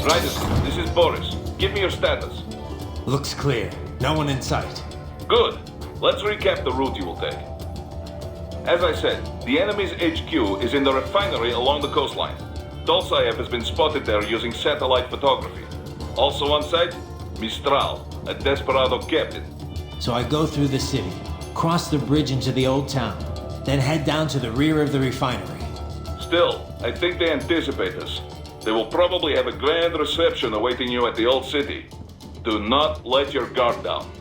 Raiden, this is Boris. Give me your status. Looks clear. No one in sight. Good. Let's recap the route you will take. As I said, the enemy's HQ is in the refinery along the coastline. Dolsaev has been spotted there using satellite photography. Also on site, Mistral, a desperado captain. So I go through the city, cross the bridge into the old town, then head down to the rear of the refinery. Still, I think they anticipate us. They will probably have a grand reception awaiting you at the old city. Do not let your guard down.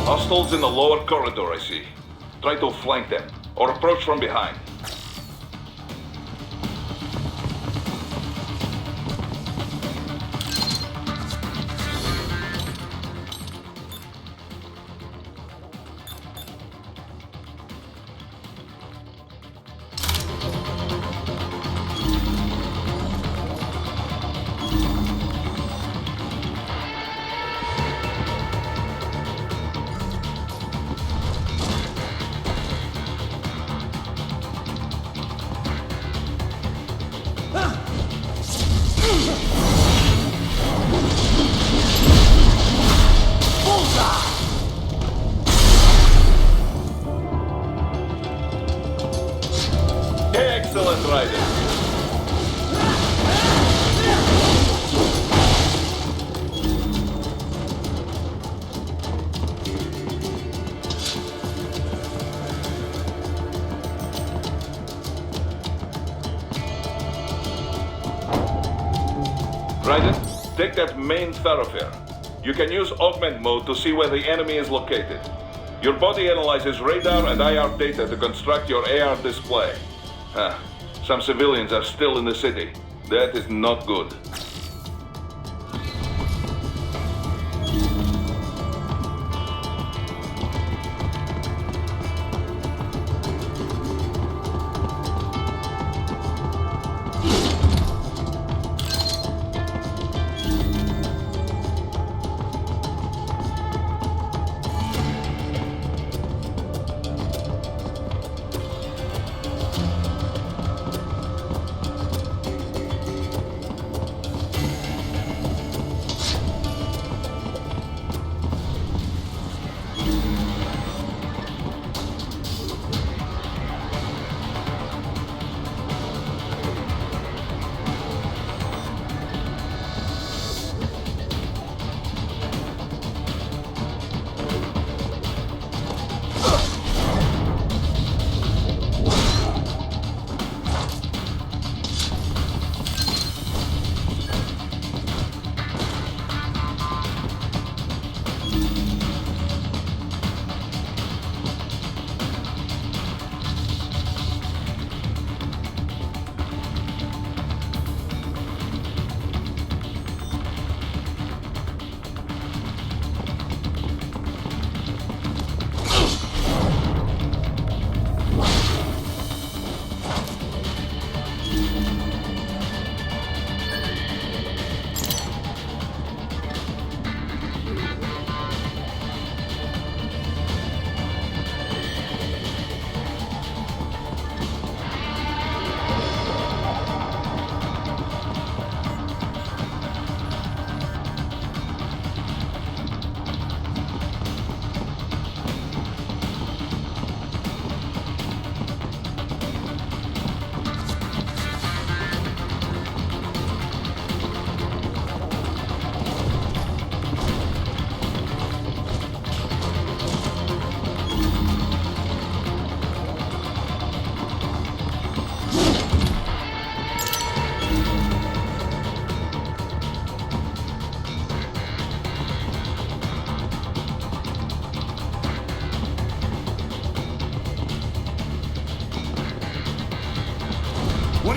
Hostiles in the lower corridor, I see. Try to flank them, or approach from behind. Excellent, Raiden. Raiden, take that main thoroughfare. You can use augment mode to see where the enemy is located. Your body analyzes radar and IR data to construct your AR display. Some civilians are still in the city. That is not good.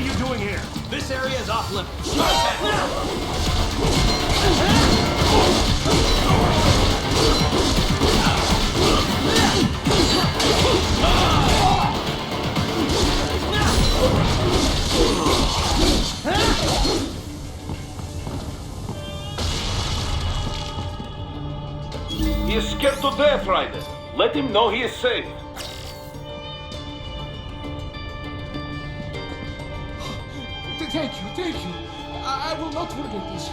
are you doing here? This area is off limits. Attack! He is scared to death, Raiden. Let him know he is safe. Thank you. I will not forget this.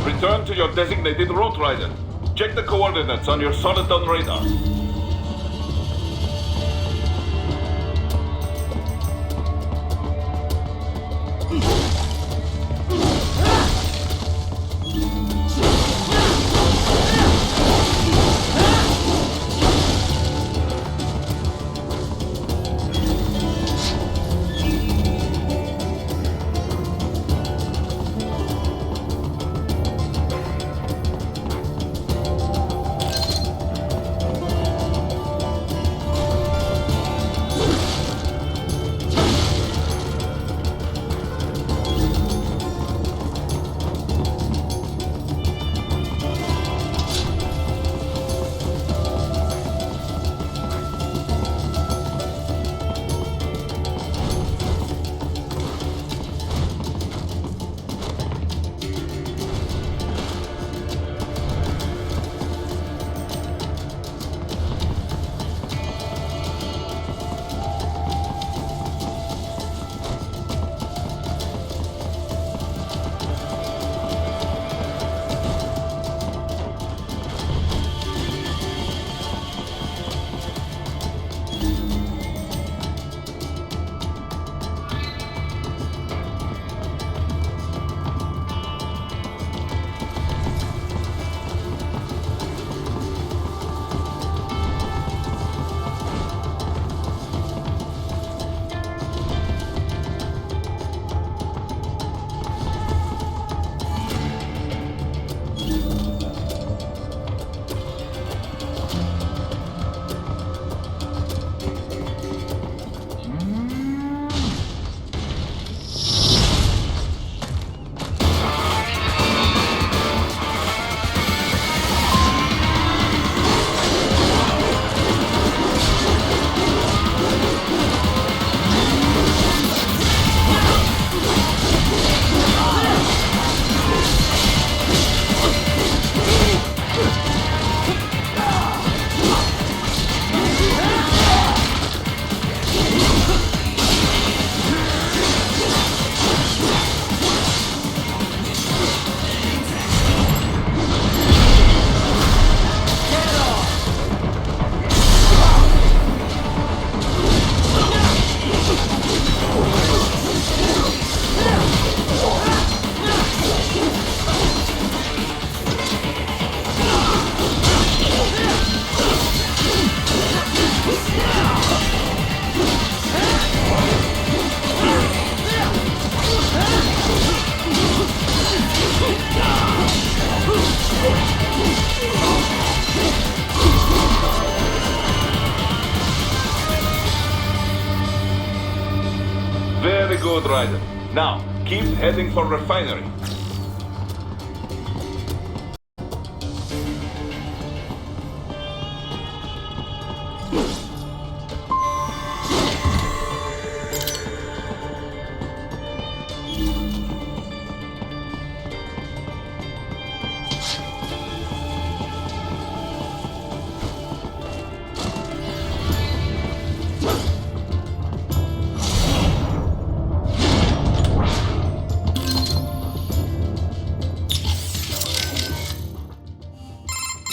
Return to your designated route, Raiden. Check the coordinates on your Soliton radar. Very good, Raiden. Now, keep heading for refinery.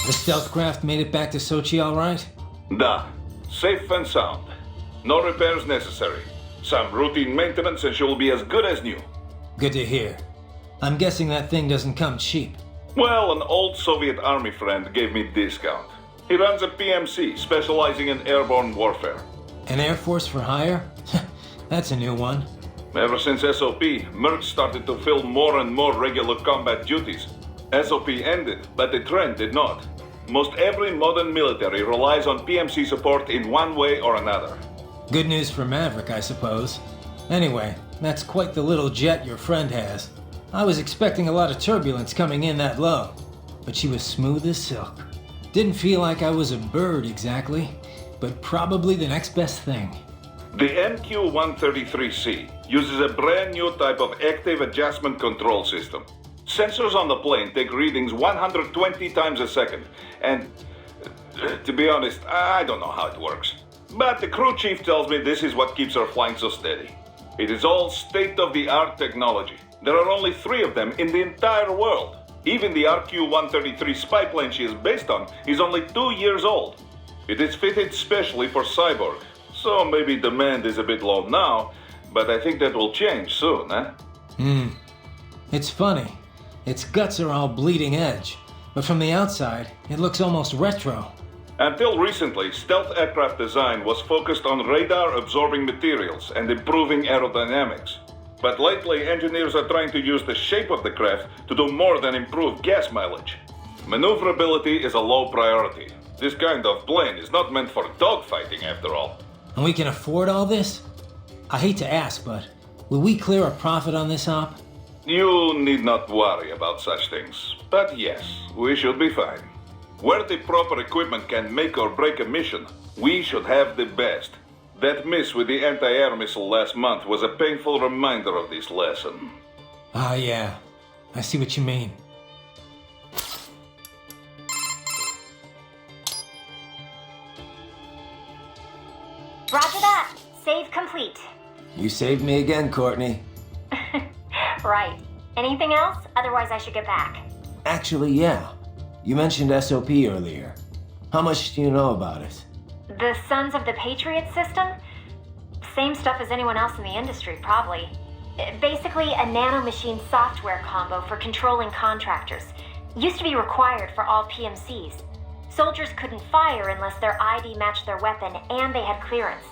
The stealth craft made it back to Sochi all right? Da. Safe and sound. No repairs necessary. Some routine maintenance and she will be as good as new. Good to hear. I'm guessing that thing doesn't come cheap. Well, an old Soviet army friend gave me discount. He runs a PMC specializing in airborne warfare. An Air Force for hire? That's a new one. Ever since SOP, mercs started to fill more and more regular combat duties. SOP ended, but the trend did not. Most every modern military relies on PMC support in one way or another. Good news for Maverick, I suppose. Anyway, that's quite the little jet your friend has. I was expecting a lot of turbulence coming in that low, but she was smooth as silk. Didn't feel like I was a bird exactly, but probably the next best thing. The MQ-133C uses a brand new type of active adjustment control system. Sensors on the plane take readings 120 times a second, and to be honest, I don't know how it works. But the crew chief tells me this is what keeps her flying so steady. It is all state-of-the-art technology. There are only 3 of them in the entire world. Even the RQ-133 spy plane she is based on is only 2 years old. It is fitted specially for Cyborg, so maybe demand is a bit low now, but I think that will change soon, eh? It's funny. Its guts are all bleeding edge, but from the outside, it looks almost retro. Until recently, stealth aircraft design was focused on radar-absorbing materials and improving aerodynamics. But lately, engineers are trying to use the shape of the craft to do more than improve gas mileage. Maneuverability is a low priority. This kind of plane is not meant for dogfighting, after all. And we can afford all this? I hate to ask, but will we clear a profit on this op? You need not worry about such things. But yes, we should be fine. Where the proper equipment can make or break a mission, we should have the best. That miss with the anti-air missile last month was a painful reminder of this lesson. Ah, yeah. I see what you mean. Roger that. Save complete. You saved me again, Courtney. Right. Anything else? Otherwise I should get back. Actually, yeah. You mentioned SOP earlier. How much do you know about it? The Sons of the Patriot system? Same stuff as anyone else in the industry, probably. Basically, a nanomachine software combo for controlling contractors. Used to be required for all PMCs. Soldiers couldn't fire unless their ID matched their weapon and they had clearance.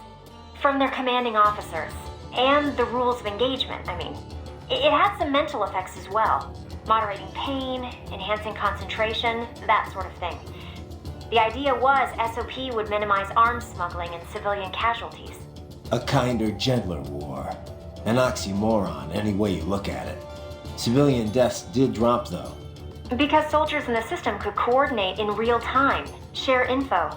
From their commanding officers. And the rules of engagement, I mean. It had some mental effects as well. Moderating pain, enhancing concentration, that sort of thing. The idea was SOP would minimize arms smuggling and civilian casualties. A kinder, gentler war. An oxymoron, any way you look at it. Civilian deaths did drop, though. Because soldiers in the system could coordinate in real time, share info.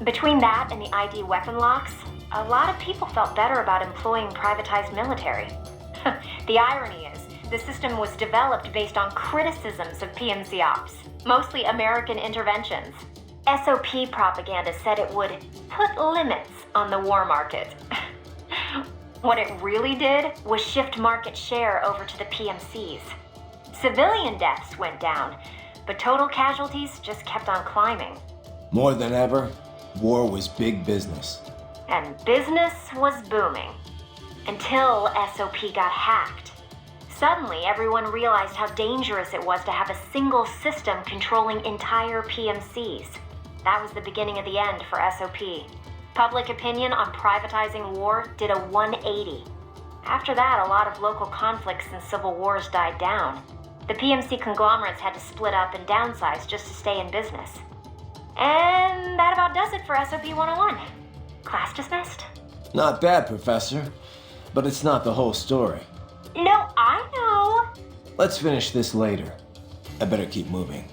Between that and the ID weapon locks, a lot of people felt better about employing privatized military. The irony is, the system was developed based on criticisms of PMC ops, mostly American interventions. SOP propaganda said it would put limits on the war market. What it really did was shift market share over to the PMCs. Civilian deaths went down, but total casualties just kept on climbing. More than ever, war was big business. And business was booming. Until SOP got hacked. Suddenly, everyone realized how dangerous it was to have a single system controlling entire PMCs. That was the beginning of the end for SOP. Public opinion on privatizing war did a 180. After that, a lot of local conflicts and civil wars died down. The PMC conglomerates had to split up and downsize just to stay in business. And that about does it for SOP 101. Class dismissed? Not bad, Professor. But it's not the whole story. No, I know. Let's finish this later. I better keep moving.